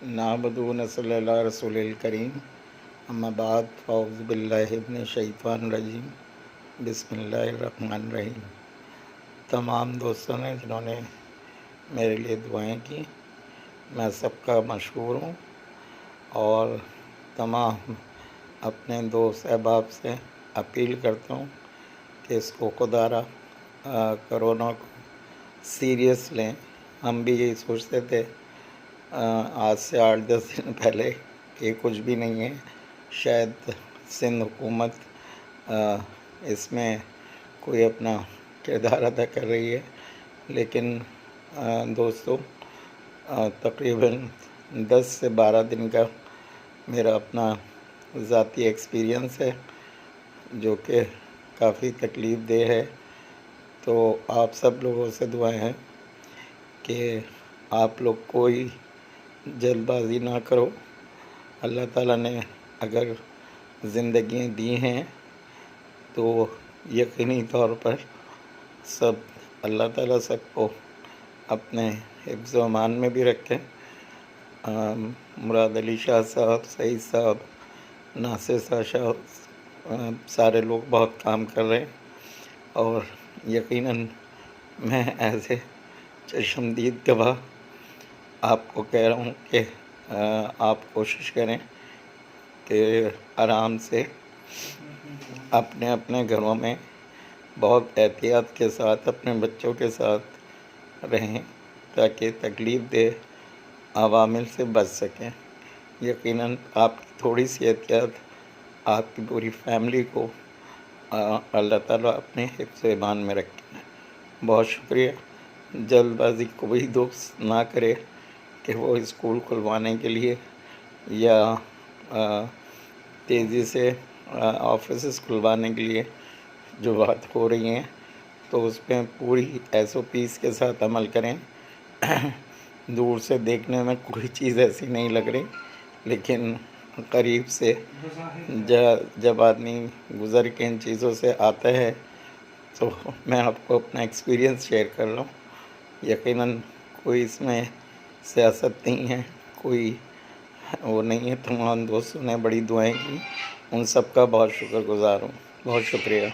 نعبدو صلی اللہ رسول الکریم اما بعد فاعوذ باللہ من الشیطان الرجیم بسم اللہ الرحمن الرحیم۔ تمام دوستوں نے جنہوں نے میرے لیے دعائیں کی، میں سب کا مشکور ہوں، اور تمام اپنے دوست احباب سے اپیل کرتا ہوں کہ اس کو خدا را کرونا کو سیریس لیں۔ ہم بھی یہی سوچتے تھے آج سے 8-10 دن پہلے کہ کچھ بھی نہیں ہے، شاید سندھ حکومت اس میں کوئی اپنا کردار ادا کر رہی ہے، لیکن دوستو تقریباً 10 سے 12 دن کا میرا اپنا ذاتی ایکسپیرینس ہے جو کہ کافی تکلیف دہ ہے۔ تو آپ سب لوگوں سے دعائیں ہیں کہ آپ لوگ کوئی جلد بازی نہ کرو۔ اللہ تعالیٰ نے اگر زندگیاں دی ہیں تو یقینی طور پر سب اللہ تعالیٰ سب کو اپنے حفظ و امان میں بھی رکھیں۔ مراد علی شاہ صاحب، سعید صاحب، ناصر صاحب، سارے لوگ بہت کام کر رہے ہیں، اور یقیناً میں ایز اے چشمدید گواہ آپ کو کہہ رہا ہوں کہ آپ کوشش کریں کہ آرام سے اپنے اپنے گھروں میں بہت احتیاط کے ساتھ اپنے بچوں کے ساتھ رہیں تاکہ تکلیف دہ عوامل سے بچ سکیں۔ یقیناً آپ کی تھوڑی سی احتیاط آپ کی پوری فیملی کو اللہ تعالیٰ اپنے حفظ و ایمان میں رکھیں۔ بہت شکریہ۔ جلد بازی کوئی دوست نہ کرے کہ وہ اسکول کھلوانے کے لیے یا تیزی سے آفسز کھلوانے کے لیے جو بات ہو رہی ہیں تو اس پہ پوری SOPs کے ساتھ عمل کریں۔ دور سے دیکھنے میں کوئی چیز ایسی نہیں لگ رہی، لیکن قریب سے جب آدمی گزر کے ان چیزوں سے آتا ہے تو میں آپ کو اپنا ایکسپیرینس شیئر کر رہا ہوں۔ یقیناً کوئی اس میں سیاست نہیں ہے، کوئی وہ نہیں ہے۔ تمام دوستوں نے بڑی دعائیں کی، ان سب کا بہت شکر گزار ہوں۔ بہت شکریہ۔